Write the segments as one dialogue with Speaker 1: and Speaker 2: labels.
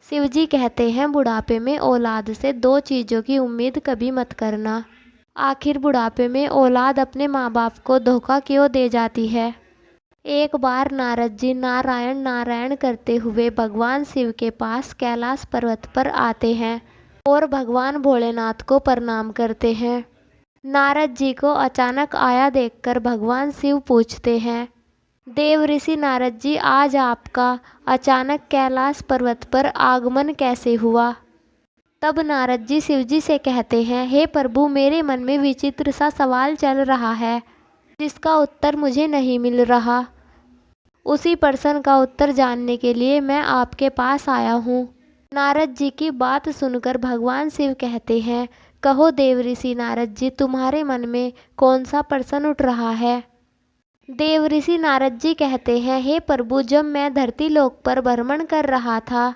Speaker 1: शिवजी कहते हैं बुढ़ापे में औलाद से दो चीज़ों की उम्मीद कभी मत करना। आखिर बुढ़ापे में औलाद अपने माँ बाप को धोखा क्यों दे जाती है। एक बार नारद जी नारायण नारायण करते हुए भगवान शिव के पास कैलाश पर्वत पर आते हैं और भगवान भोलेनाथ को प्रणाम करते हैं। नारद जी को अचानक आया देखकर भगवान शिव पूछते हैं, देव ऋषि नारद जी, आज आपका अचानक कैलाश पर्वत पर आगमन कैसे हुआ। तब नारद जी शिवजी से कहते हैं, हे प्रभु, मेरे मन में विचित्र सा सवाल चल रहा है जिसका उत्तर मुझे नहीं मिल रहा। उसी प्रश्न का उत्तर जानने के लिए मैं आपके पास आया हूँ। नारद जी की बात सुनकर भगवान शिव कहते हैं, कहो देव ऋषि नारद जी, तुम्हारे मन में कौन सा प्रश्न उठ रहा है। देव ऋषि नारद जी कहते हैं, हे प्रभु, जब मैं धरती लोक पर भ्रमण कर रहा था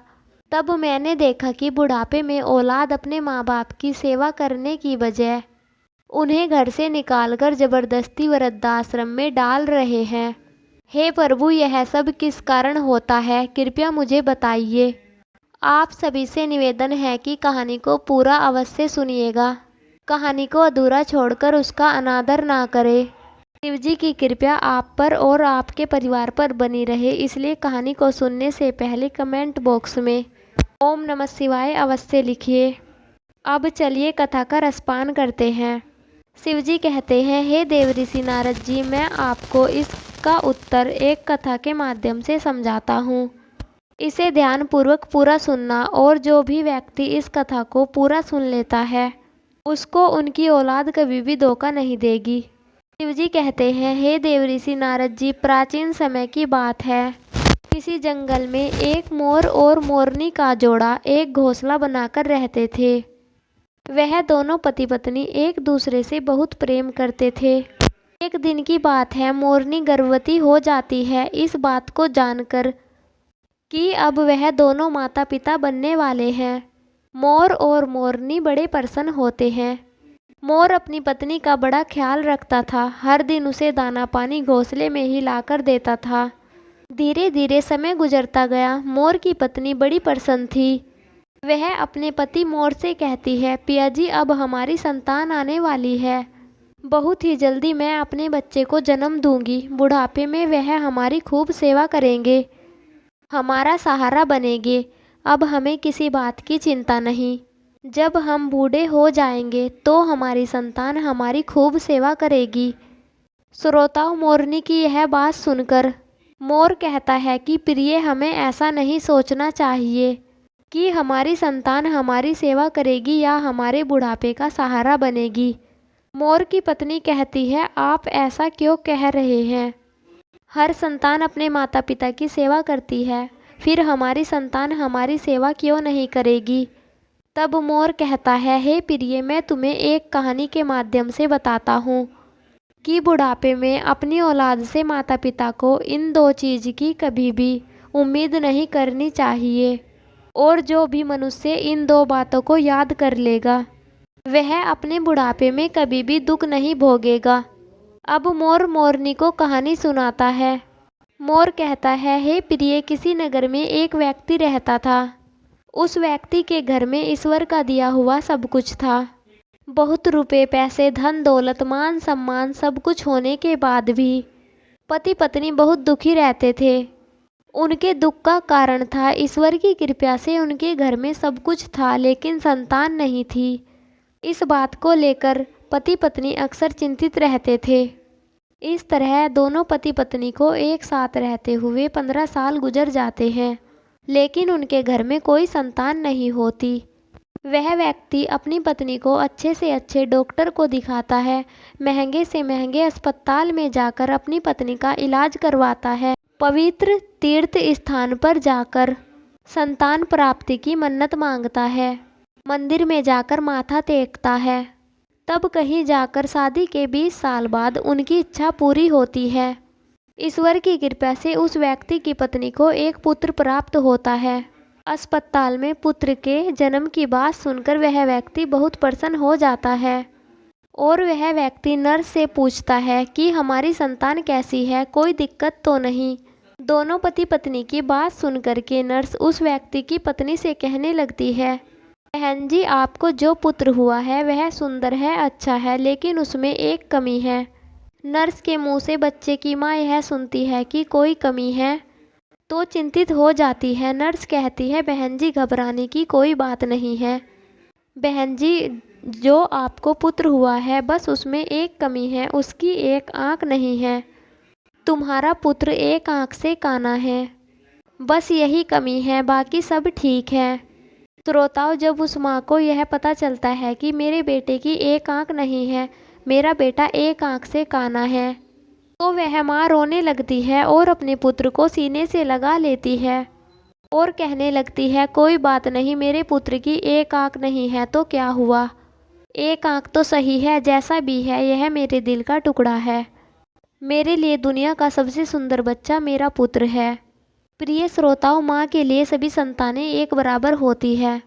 Speaker 1: तब मैंने देखा कि बुढ़ापे में औलाद अपने माँ बाप की सेवा करने की बजाय उन्हें घर से निकालकर जबरदस्ती वृद्धाश्रम में डाल रहे हैं। हे प्रभु, यह सब किस कारण होता है, कृपया मुझे बताइए। आप सभी से निवेदन है कि कहानी को पूरा अवश्य सुनिएगा। कहानी को अधूरा छोड़कर उसका अनादर ना करें। शिवजी की कृपा आप पर और आपके परिवार पर बनी रहे, इसलिए कहानी को सुनने से पहले कमेंट बॉक्स में ओम नमः शिवाय अवश्य लिखिए। अब चलिए कथा का रसपान करते हैं। शिवजी कहते हैं, हे देव ऋषि नारद जी, मैं आपको इसका उत्तर एक कथा के माध्यम से समझाता हूँ। इसे ध्यानपूर्वक पूरा सुनना, और जो भी व्यक्ति इस कथा को पूरा सुन लेता है उसको उनकी औलाद कभी भी धोखा नहीं देगी। शिवजी कहते हैं, हे देव ऋषि नारद जी, प्राचीन समय की बात है। किसी जंगल में एक मोर और मोरनी का जोड़ा एक घोंसला बनाकर रहते थे। वह दोनों पति पत्नी एक दूसरे से बहुत प्रेम करते थे। एक दिन की बात है, मोरनी गर्भवती हो जाती है। इस बात को जानकर कि अब वह दोनों माता पिता बनने वाले हैं, मोर और मोरनी बड़े प्रसन्न होते हैं। मोर अपनी पत्नी का बड़ा ख्याल रखता था, हर दिन उसे दाना पानी घोंसले में ही लाकर देता था। धीरे धीरे समय गुजरता गया। मोर की पत्नी बड़ी प्रसन्न थी। वह अपने पति मोर से कहती है, पिया जी, अब हमारी संतान आने वाली है। बहुत ही जल्दी मैं अपने बच्चे को जन्म दूंगी। बुढ़ापे में वह हमारी खूब सेवा करेंगे, हमारा सहारा बनेंगे। अब हमें किसी बात की चिंता नहीं। जब हम बूढ़े हो जाएंगे तो हमारी संतान हमारी खूब सेवा करेगी। श्रोताओं, मोरनी की यह बात सुनकर मोर कहता है कि प्रिय, हमें ऐसा नहीं सोचना चाहिए कि हमारी संतान हमारी सेवा करेगी या हमारे बुढ़ापे का सहारा बनेगी। मोर की पत्नी कहती है, आप ऐसा क्यों कह रहे हैं। हर संतान अपने माता पिता की सेवा करती है, फिर हमारी संतान हमारी सेवा क्यों नहीं करेगी। तब मोर कहता है, हे प्रिय, मैं तुम्हें एक कहानी के माध्यम से बताता हूँ कि बुढ़ापे में अपनी औलाद से माता पिता को इन दो चीज़ की कभी भी उम्मीद नहीं करनी चाहिए, और जो भी मनुष्य इन दो बातों को याद कर लेगा वह अपने बुढ़ापे में कभी भी दुख नहीं भोगेगा। अब मोर मोरनी को कहानी सुनाता है। मोर कहता है, हे प्रिय, किसी नगर में एक व्यक्ति रहता था। उस व्यक्ति के घर में ईश्वर का दिया हुआ सब कुछ था। बहुत रुपए पैसे, धन दौलत, मान सम्मान सब कुछ होने के बाद भी पति पत्नी बहुत दुखी रहते थे। उनके दुख का कारण था, ईश्वर की कृपा से उनके घर में सब कुछ था लेकिन संतान नहीं थी। इस बात को लेकर पति पत्नी अक्सर चिंतित रहते थे। इस तरह दोनों पति पत्नी को एक साथ रहते हुए 15 साल गुजर जाते हैं, लेकिन उनके घर में कोई संतान नहीं होती। वह व्यक्ति अपनी पत्नी को अच्छे से अच्छे डॉक्टर को दिखाता है, महंगे से महंगे अस्पताल में जाकर अपनी पत्नी का इलाज करवाता है, पवित्र तीर्थ स्थान पर जाकर संतान प्राप्ति की मन्नत मांगता है, मंदिर में जाकर माथा टेकता है। तब कहीं जाकर शादी के 20 साल बाद उनकी इच्छा पूरी होती है। ईश्वर की कृपा से उस व्यक्ति की पत्नी को एक पुत्र प्राप्त होता है। अस्पताल में पुत्र के जन्म की बात सुनकर वह व्यक्ति बहुत प्रसन्न हो जाता है और वह व्यक्ति नर्स से पूछता है कि हमारी संतान कैसी है, कोई दिक्कत तो नहीं। दोनों पति पत्नी की बात सुनकर के नर्स उस व्यक्ति की पत्नी से कहने लगती है, बहन जी, आपको जो पुत्र हुआ है वह सुंदर है, अच्छा है, लेकिन उसमें एक कमी है। नर्स के मुंह से बच्चे की माँ यह सुनती है कि कोई कमी है तो चिंतित हो जाती है। नर्स कहती है, बहन जी, घबराने की कोई बात नहीं है। बहन जी, जो आपको पुत्र हुआ है बस उसमें एक कमी है, उसकी एक आँख नहीं है। तुम्हारा पुत्र एक आँख से काना है, बस यही कमी है, बाकी सब ठीक है। श्रोताओं, जब उस माँ को यह पता चलता है कि मेरे बेटे की एक आँख नहीं है, मेरा बेटा एक आँख से काना है, तो वह माँ रोने लगती है और अपने पुत्र को सीने से लगा लेती है और कहने लगती है, कोई बात नहीं, मेरे पुत्र की एक आँख नहीं है तो क्या हुआ, एक आँख तो सही है, जैसा भी है यह मेरे दिल का टुकड़ा है। मेरे लिए दुनिया का सबसे सुंदर बच्चा मेरा पुत्र है। प्रिय श्रोताओं, माँ के लिए सभी संतानें एक बराबर होती है,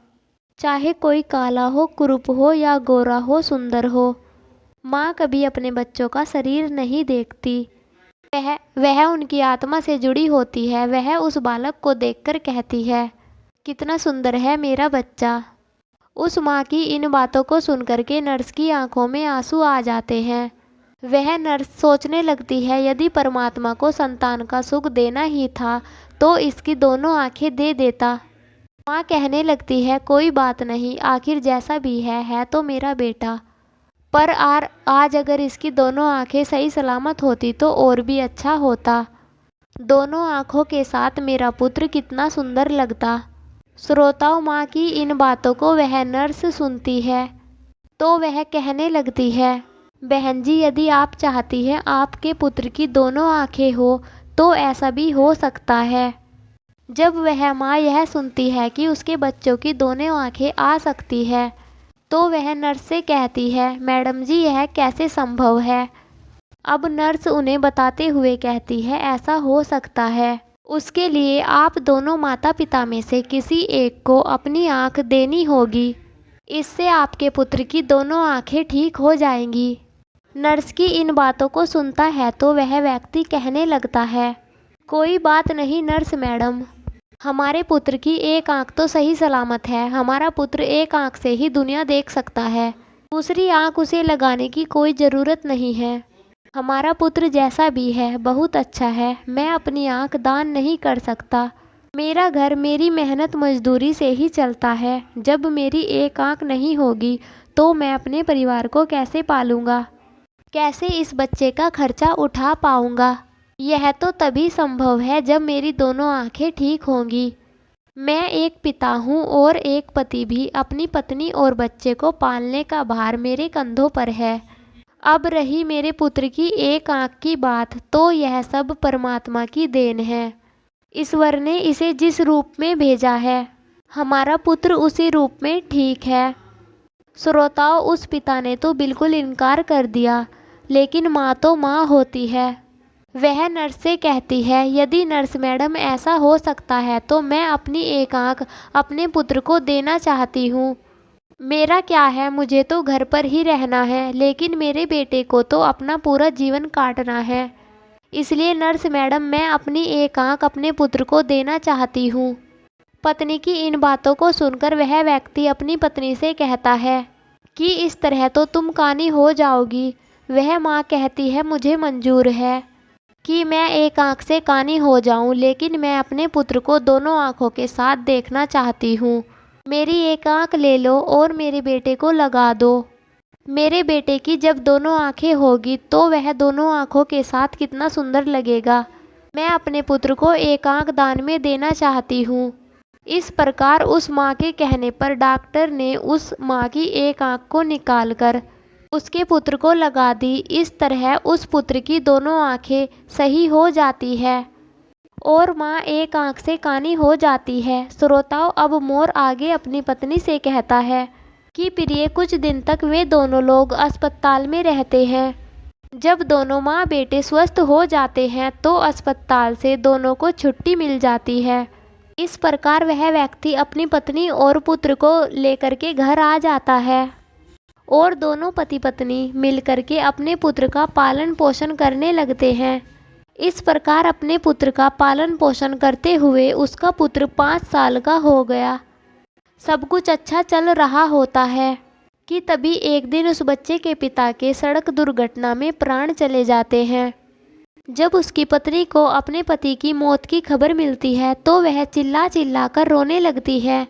Speaker 1: चाहे कोई काला हो, कुरूप हो या गोरा हो, सुंदर हो। माँ कभी अपने बच्चों का शरीर नहीं देखती, वह उनकी आत्मा से जुड़ी होती है। वह उस बालक को देखकर कहती है, कितना सुंदर है मेरा बच्चा। उस माँ की इन बातों को सुनकर के नर्स की आंखों में आंसू आ जाते हैं। वह नर्स सोचने लगती है, यदि परमात्मा को संतान का सुख देना ही था तो इसकी दोनों आंखें दे देता। माँ कहने लगती है, कोई बात नहीं, आखिर जैसा भी है तो मेरा बेटा, पर आज अगर इसकी दोनों आंखें सही सलामत होती तो और भी अच्छा होता। दोनों आंखों के साथ मेरा पुत्र कितना सुंदर लगता। श्रोताओं, माँ की इन बातों को वह नर्स सुनती है तो वह कहने लगती है, बहन जी, यदि आप चाहती हैं आपके पुत्र की दोनों आंखें हो तो ऐसा भी हो सकता है। जब वह माँ यह सुनती है कि उसके बच्चों की दोनों आंखें आ सकती है तो वह नर्स से कहती है, मैडम जी, यह कैसे संभव है। अब नर्स उन्हें बताते हुए कहती है, ऐसा हो सकता है, उसके लिए आप दोनों माता पिता में से किसी एक को अपनी आँख देनी होगी, इससे आपके पुत्र की दोनों आँखें ठीक हो जाएंगी। नर्स की इन बातों को सुनता है तो वह व्यक्ति कहने लगता है, कोई बात नहीं नर्स मैडम, हमारे पुत्र की एक आंख तो सही सलामत है, हमारा पुत्र एक आंख से ही दुनिया देख सकता है, दूसरी आंख उसे लगाने की कोई ज़रूरत नहीं है। हमारा पुत्र जैसा भी है बहुत अच्छा है, मैं अपनी आंख दान नहीं कर सकता, मेरा घर मेरी मेहनत मजदूरी से ही चलता है। जब मेरी एक आंख नहीं होगी तो मैं अपने परिवार को कैसे पालूंगा, कैसे इस बच्चे का खर्चा उठा पाऊंगा। यह तो तभी संभव है जब मेरी दोनों आंखें ठीक होंगी। मैं एक पिता हूँ और एक पति भी, अपनी पत्नी और बच्चे को पालने का भार मेरे कंधों पर है। अब रही मेरे पुत्र की एक आंख की बात, तो यह सब परमात्मा की देन है। ईश्वर ने इसे जिस रूप में भेजा है, हमारा पुत्र उसी रूप में ठीक है। श्रोताओं, उस पिता ने तो बिल्कुल इनकार कर दिया, लेकिन माँ तो माँ होती है। वह नर्स से कहती है, यदि नर्स मैडम ऐसा हो सकता है तो मैं अपनी एक आंख अपने पुत्र को देना चाहती हूँ। मेरा क्या है, मुझे तो घर पर ही रहना है, लेकिन मेरे बेटे को तो अपना पूरा जीवन काटना है। इसलिए नर्स मैडम, मैं अपनी एक आंख अपने पुत्र को देना चाहती हूँ। पत्नी की इन बातों को सुनकर वह व्यक्ति अपनी पत्नी से कहता है कि इस तरह तो तुम कानी हो जाओगी। वह माँ कहती है, मुझे मंजूर है कि मैं एक आंख से कानी हो जाऊं, लेकिन मैं अपने पुत्र को दोनों आंखों के साथ देखना चाहती हूँ। मेरी एक आंख ले लो और मेरे बेटे को लगा दो। मेरे बेटे की जब दोनों आंखें होगी तो वह दोनों आंखों के साथ कितना सुंदर लगेगा। मैं अपने पुत्र को एक आंख दान में देना चाहती हूँ। इस प्रकार उस माँ के कहने पर डॉक्टर ने उस माँ की एक आंख को निकालकर उसके पुत्र को लगा दी। इस तरह उस पुत्र की दोनों आंखें सही हो जाती है और माँ एक आंख से कानी हो जाती है। श्रोताओं, अब मोर आगे अपनी पत्नी से कहता है कि प्रिय, कुछ दिन तक वे दोनों लोग अस्पताल में रहते हैं। जब दोनों माँ बेटे स्वस्थ हो जाते हैं तो अस्पताल से दोनों को छुट्टी मिल जाती है। इस प्रकार वह व्यक्ति अपनी पत्नी और पुत्र को लेकर के घर आ जाता है और दोनों पति पत्नी मिलकर के अपने पुत्र का पालन पोषण करने लगते हैं। इस प्रकार अपने पुत्र का पालन पोषण करते हुए उसका पुत्र 5 साल का हो गया। सब कुछ अच्छा चल रहा होता है कि तभी एक दिन उस बच्चे के पिता के सड़क दुर्घटना में प्राण चले जाते हैं। जब उसकी पत्नी को अपने पति की मौत की खबर मिलती है तो वह चिल्ला चिल्ला कर रोने लगती है।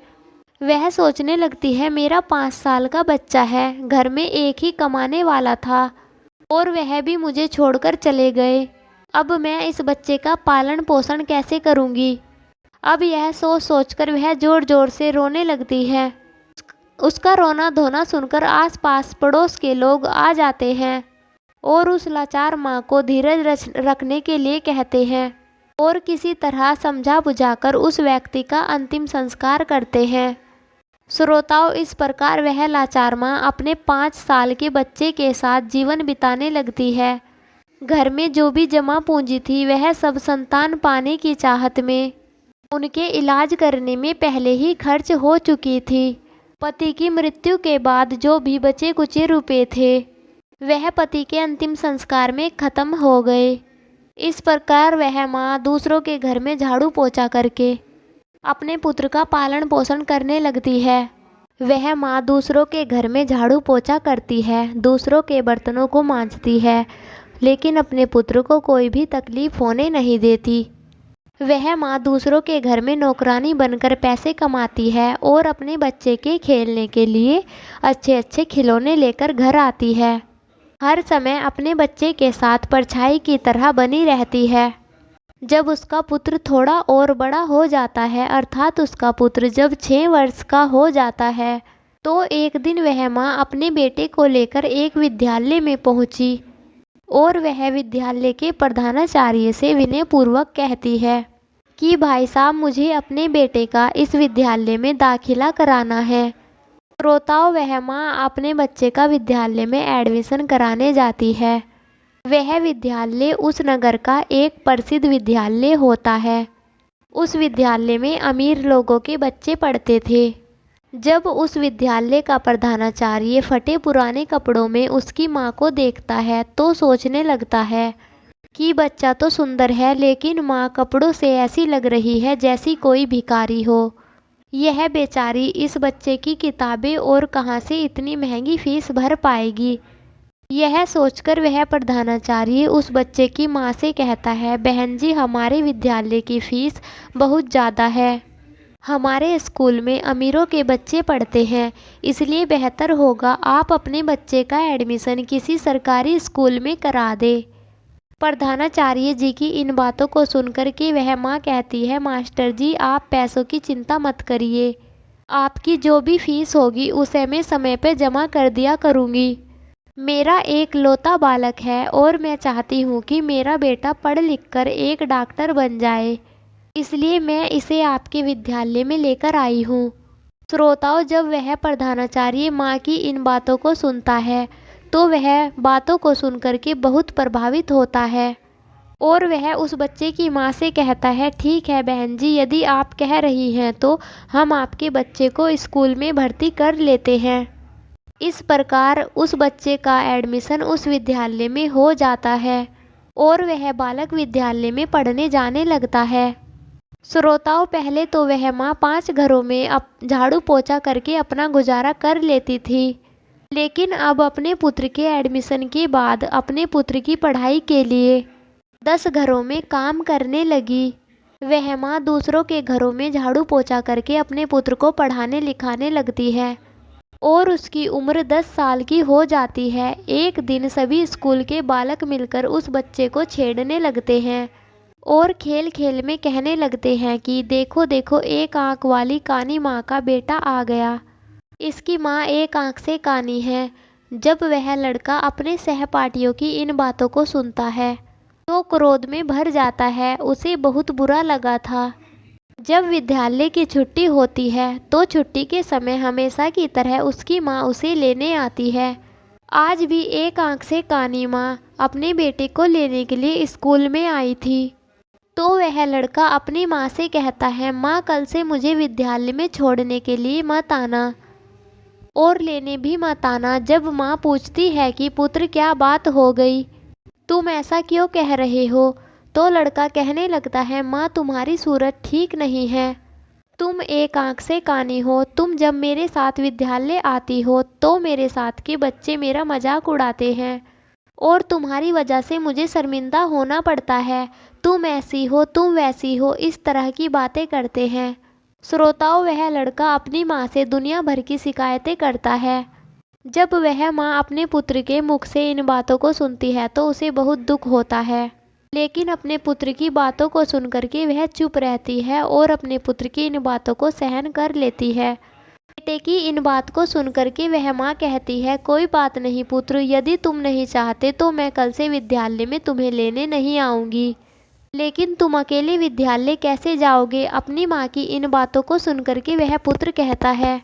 Speaker 1: वह सोचने लगती है, मेरा 5 साल का बच्चा है, घर में एक ही कमाने वाला था और वह भी मुझे छोड़कर चले गए। अब मैं इस बच्चे का पालन पोषण कैसे करूँगी। अब यह सोच सोचकर वह ज़ोर ज़ोर से रोने लगती है। उसका रोना धोना सुनकर आसपास पड़ोस के लोग आ जाते हैं और उस लाचार माँ को धीरज रखने के लिए कहते हैं और किसी तरह समझा बुझाकर उस व्यक्ति का अंतिम संस्कार करते हैं। श्रोताओं, इस प्रकार वह लाचार माँ अपने 5 साल के बच्चे के साथ जीवन बिताने लगती है। घर में जो भी जमा पूंजी थी वह सब संतान पाने की चाहत में उनके इलाज करने में पहले ही खर्च हो चुकी थी। पति की मृत्यु के बाद जो भी बचे कुचे रुपए थे वह पति के अंतिम संस्कार में खत्म हो गए। इस प्रकार वह माँ दूसरों के घर में झाड़ू पोछा करके अपने पुत्र का पालन पोषण करने लगती है। वह माँ दूसरों के घर में झाड़ू पोछा करती है, दूसरों के बर्तनों को मांजती है, लेकिन अपने पुत्र को कोई भी तकलीफ होने नहीं देती। वह माँ दूसरों के घर में नौकरानी बनकर पैसे कमाती है और अपने बच्चे के खेलने के लिए अच्छे अच्छे खिलौने लेकर घर आती है। हर समय अपने बच्चे के साथ परछाई की तरह बनी रहती है। जब उसका पुत्र थोड़ा और बड़ा हो जाता है, अर्थात उसका पुत्र जब 6 वर्ष का हो जाता है, तो एक दिन वह माँ अपने बेटे को लेकर एक विद्यालय में पहुँची और वह विद्यालय के प्रधानाचार्य से विनयपूर्वक कहती है कि भाई साहब, मुझे अपने बेटे का इस विद्यालय में दाखिला कराना है। श्रोताओं, वह माँ अपने बच्चे का विद्यालय में एडमिशन कराने जाती है। वह विद्यालय उस नगर का एक प्रसिद्ध विद्यालय होता है। उस विद्यालय में अमीर लोगों के बच्चे पढ़ते थे। जब उस विद्यालय का प्रधानाचार्य फटे पुराने कपड़ों में उसकी माँ को देखता है तो सोचने लगता है कि बच्चा तो सुंदर है, लेकिन माँ कपड़ों से ऐसी लग रही है जैसी कोई भिखारी हो। यह बेचारी इस बच्चे की किताबें और कहाँ से इतनी महंगी फीस भर पाएगी। यह सोचकर वह प्रधानाचार्य उस बच्चे की माँ से कहता है, बहन जी, हमारे विद्यालय की फीस बहुत ज़्यादा है। हमारे स्कूल में अमीरों के बच्चे पढ़ते हैं, इसलिए बेहतर होगा आप अपने बच्चे का एडमिशन किसी सरकारी स्कूल में करा दे। प्रधानाचार्य जी की इन बातों को सुनकर के वह माँ कहती है, मास्टर जी, आप पैसों की चिंता मत करिए, आपकी जो भी फीस होगी उसे मैं समय पर जमा कर दिया करूँगी। मेरा एक लौता बालक है और मैं चाहती हूँ कि मेरा बेटा पढ़ लिख कर एक डॉक्टर बन जाए, इसलिए मैं इसे आपके विद्यालय में लेकर आई हूँ। श्रोताओं, जब वह प्रधानाचार्य माँ की इन बातों को सुनता है तो वह बातों को सुनकर के बहुत प्रभावित होता है और वह उस बच्चे की माँ से कहता है, ठीक है बहन जी, यदि आप कह रही हैं तो हम आपके बच्चे को स्कूल में भर्ती कर लेते हैं। इस प्रकार उस बच्चे का एडमिशन उस विद्यालय में हो जाता है और वह बालक विद्यालय में पढ़ने जाने लगता है। श्रोताओं, पहले तो वह माँ 5 घरों में झाड़ू पोछा करके अपना गुजारा कर लेती थी, लेकिन अब अपने पुत्र के एडमिशन के बाद अपने पुत्र की पढ़ाई के लिए 10 घरों में काम करने लगी। वह माँ दूसरों के घरों में झाड़ू पोछा करके अपने पुत्र को पढ़ाने लिखाने लगती है और उसकी उम्र 10 साल की हो जाती है। एक दिन सभी स्कूल के बालक मिलकर उस बच्चे को छेड़ने लगते हैं और खेल खेल में कहने लगते हैं कि देखो देखो, एक आंख वाली कानी माँ का बेटा आ गया। इसकी माँ एक आंख से कानी है। जब वह लड़का अपने सहपाठियों की इन बातों को सुनता है तो क्रोध में भर जाता है। उसे बहुत बुरा लगा था। जब विद्यालय की छुट्टी होती है तो छुट्टी के समय हमेशा की तरह उसकी माँ उसे लेने आती है। आज भी एक आंख से कानी माँ अपने बेटे को लेने के लिए स्कूल में आई थी। तो वह लड़का अपनी माँ से कहता है, माँ, कल से मुझे विद्यालय में छोड़ने के लिए मत आना और लेने भी मत आना। जब माँ पूछती है कि पुत्र, क्या बात हो गई, तुम ऐसा क्यों कह रहे हो, तो लड़का कहने लगता है, माँ तुम्हारी सूरत ठीक नहीं है, तुम एक आंख से कानी हो। तुम जब मेरे साथ विद्यालय आती हो तो मेरे साथ के बच्चे मेरा मजाक उड़ाते हैं और तुम्हारी वजह से मुझे शर्मिंदा होना पड़ता है। तुम ऐसी हो, तुम वैसी हो, इस तरह की बातें करते हैं। श्रोताओं, वह लड़का अपनी माँ से दुनिया भर की शिकायतें करता है। जब वह माँ अपने पुत्र के मुख से इन बातों को सुनती है तो उसे बहुत दुख होता है, लेकिन अपने पुत्र की बातों को सुनकर के वह चुप रहती है और अपने पुत्र की इन बातों को सहन कर लेती है। बेटे की इन बात को सुनकर के वह माँ कहती है, कोई बात नहीं पुत्र, यदि तुम नहीं चाहते तो मैं कल से विद्यालय में तुम्हें लेने नहीं आऊँगी। लेकिन तुम अकेले विद्यालय कैसे जाओगे? अपनी माँ की इन बातों को सुनकर के वह पुत्र कहता है,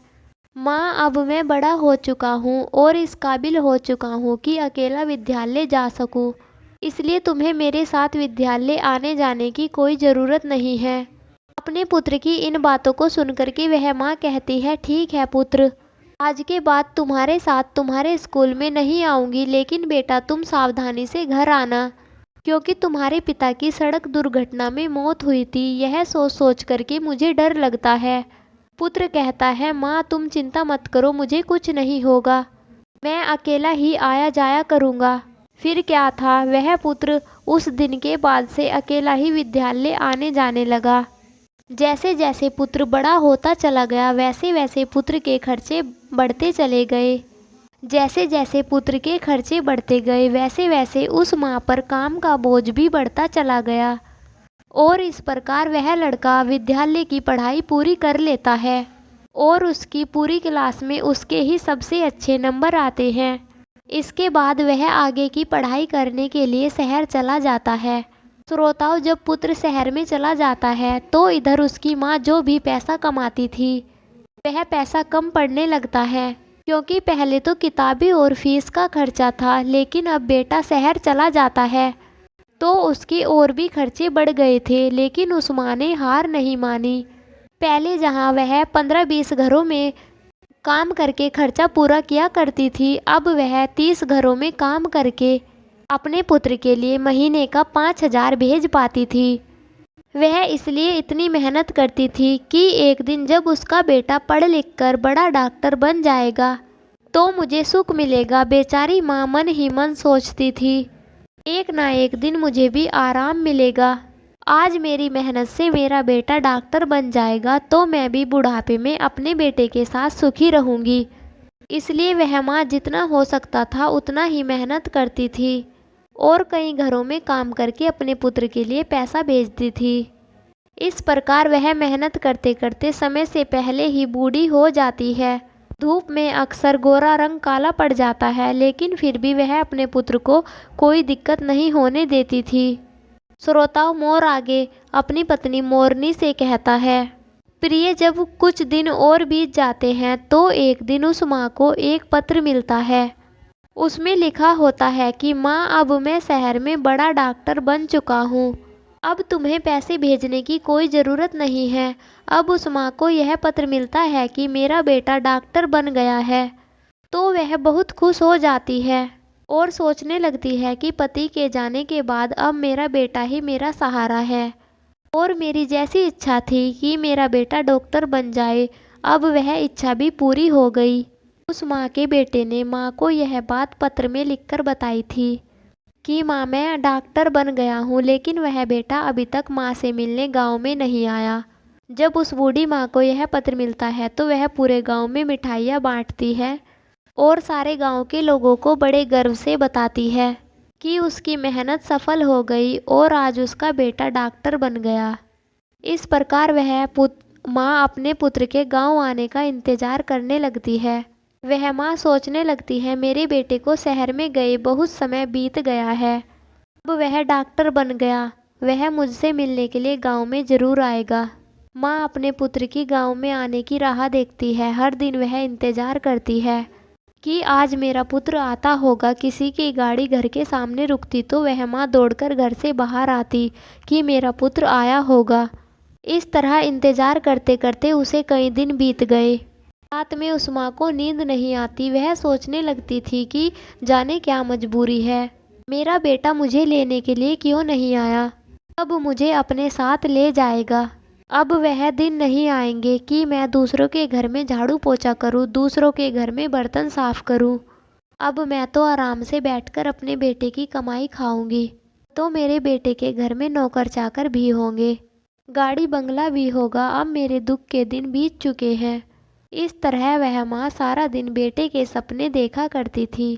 Speaker 1: माँ अब मैं बड़ा हो चुका हूँ और इस काबिल हो चुका हूँ कि अकेला विद्यालय जा सकूँ, इसलिए तुम्हें मेरे साथ विद्यालय आने जाने की कोई ज़रूरत नहीं है। अपने पुत्र की इन बातों को सुनकर के वह माँ कहती है, ठीक है पुत्र, आज के बाद तुम्हारे साथ तुम्हारे स्कूल में नहीं आऊँगी, लेकिन बेटा तुम सावधानी से घर आना, क्योंकि तुम्हारे पिता की सड़क दुर्घटना में मौत हुई थी। यह सोच सोच करके मुझे डर लगता है। पुत्र कहता है, माँ तुम चिंता मत करो, मुझे कुछ नहीं होगा, मैं अकेला ही आया जाया करूँगा। फिर क्या था, वह पुत्र उस दिन के बाद से अकेला ही विद्यालय आने जाने लगा। जैसे जैसे पुत्र बड़ा होता चला गया वैसे वैसे पुत्र के खर्चे बढ़ते चले गए। जैसे जैसे पुत्र के खर्चे बढ़ते गए वैसे वैसे उस माँ पर काम का बोझ भी बढ़ता चला गया और इस प्रकार वह लड़का विद्यालय की पढ़ाई पूरी कर लेता है और उसकी पूरी क्लास में उसके ही सबसे अच्छे नंबर आते हैं। इसके बाद वह आगे की पढ़ाई करने के लिए शहर चला जाता है। श्रोताओं, जब पुत्र शहर में चला जाता है तो इधर उसकी माँ जो भी पैसा कमाती थी वह पैसा कम पड़ने लगता है, क्योंकि पहले तो किताबें और फीस का खर्चा था, लेकिन अब बेटा शहर चला जाता है तो उसके और भी खर्चे बढ़ गए थे। लेकिन उस माँ ने हार नहीं मानी। पहले जहाँ वह 15-20 घरों में काम करके खर्चा पूरा किया करती थी, अब वह 30 घरों में काम करके अपने पुत्र के लिए महीने का 5,000 भेज पाती थी। वह इसलिए इतनी मेहनत करती थी कि एक दिन जब उसका बेटा पढ़ लिख कर बड़ा डॉक्टर बन जाएगा तो मुझे सुख मिलेगा। बेचारी माँ मन ही मन सोचती थी, एक ना एक दिन मुझे भी आराम मिलेगा। आज मेरी मेहनत से मेरा बेटा डॉक्टर बन जाएगा तो मैं भी बुढ़ापे में अपने बेटे के साथ सुखी रहूँगी। इसलिए वह माँ जितना हो सकता था उतना ही मेहनत करती थी और कई घरों में काम करके अपने पुत्र के लिए पैसा भेजती थी। इस प्रकार वह मेहनत करते करते समय से पहले ही बूढ़ी हो जाती है। धूप में अक्सर गोरा रंग काला पड़ जाता है, लेकिन फिर भी वह अपने पुत्र को कोई दिक्कत नहीं होने देती थी। श्रोताओं, मोर आगे अपनी पत्नी मोरनी से कहता है, प्रिय, जब कुछ दिन और बीत जाते हैं तो एक दिन उस माँ को एक पत्र मिलता है। उसमें लिखा होता है कि माँ, अब मैं शहर में बड़ा डॉक्टर बन चुका हूँ, अब तुम्हें पैसे भेजने की कोई ज़रूरत नहीं है। अब उस माँ को यह पत्र मिलता है कि मेरा बेटा डॉक्टर बन गया है तो वह बहुत खुश हो जाती है और सोचने लगती है कि पति के जाने के बाद अब मेरा बेटा ही मेरा सहारा है और मेरी जैसी इच्छा थी कि मेरा बेटा डॉक्टर बन जाए, अब वह इच्छा भी पूरी हो गई। उस माँ के बेटे ने माँ को यह बात पत्र में लिखकर बताई थी कि माँ, मैं डॉक्टर बन गया हूँ, लेकिन वह बेटा अभी तक माँ से मिलने गांव में नहीं आया। जब उस बूढ़ी माँ को यह पत्र मिलता है तो वह पूरे गांव में मिठाइयाँ बांटती है और सारे गांव के लोगों को बड़े गर्व से बताती है कि उसकी मेहनत सफल हो गई और आज उसका बेटा डॉक्टर बन गया। इस प्रकार वह माँ अपने पुत्र के गांव आने का इंतजार करने लगती है। वह माँ सोचने लगती है, मेरे बेटे को शहर में गए बहुत समय बीत गया है, अब वह डॉक्टर बन गया, वह मुझसे मिलने के लिए गांव में ज़रूर आएगा। माँ अपने पुत्र की गांव में आने की राह देखती है। हर दिन वह इंतज़ार करती है कि आज मेरा पुत्र आता होगा। किसी की गाड़ी घर के सामने रुकती तो वह माँ दौड़कर घर से बाहर आती कि मेरा पुत्र आया होगा। इस तरह इंतज़ार करते करते उसे कई दिन बीत गए। रात में उस माँ को नींद नहीं आती। वह सोचने लगती थी कि जाने क्या मजबूरी है, मेरा बेटा मुझे लेने के लिए क्यों नहीं आया। अब मुझे अपने साथ ले जाएगा। अब वह दिन नहीं आएंगे कि मैं दूसरों के घर में झाड़ू पोछा करूं, दूसरों के घर में बर्तन साफ करूं। अब मैं तो आराम से बैठकर अपने बेटे की कमाई खाऊंगी। तो मेरे बेटे के घर में नौकर चाकर भी होंगे, गाड़ी बंगला भी होगा। अब मेरे दुख के दिन बीत चुके हैं। इस तरह वह माँ सारा दिन बेटे के सपने देखा करती थी।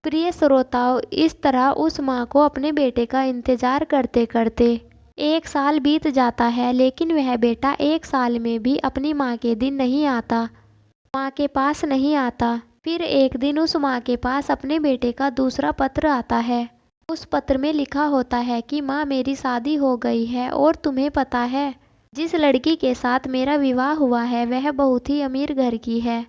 Speaker 1: प्रिय श्रोताओं, इस तरह उस माँ को अपने बेटे का इंतजार करते करते 1 साल बीत जाता है, लेकिन वह बेटा 1 साल में भी अपनी माँ के दिन नहीं आता, माँ के पास नहीं आता। फिर एक दिन उस माँ के पास अपने बेटे का दूसरा पत्र आता है। उस पत्र में लिखा होता है कि माँ, मेरी शादी हो गई है और तुम्हें पता है, जिस लड़की के साथ मेरा विवाह हुआ है वह बहुत ही अमीर घर की है।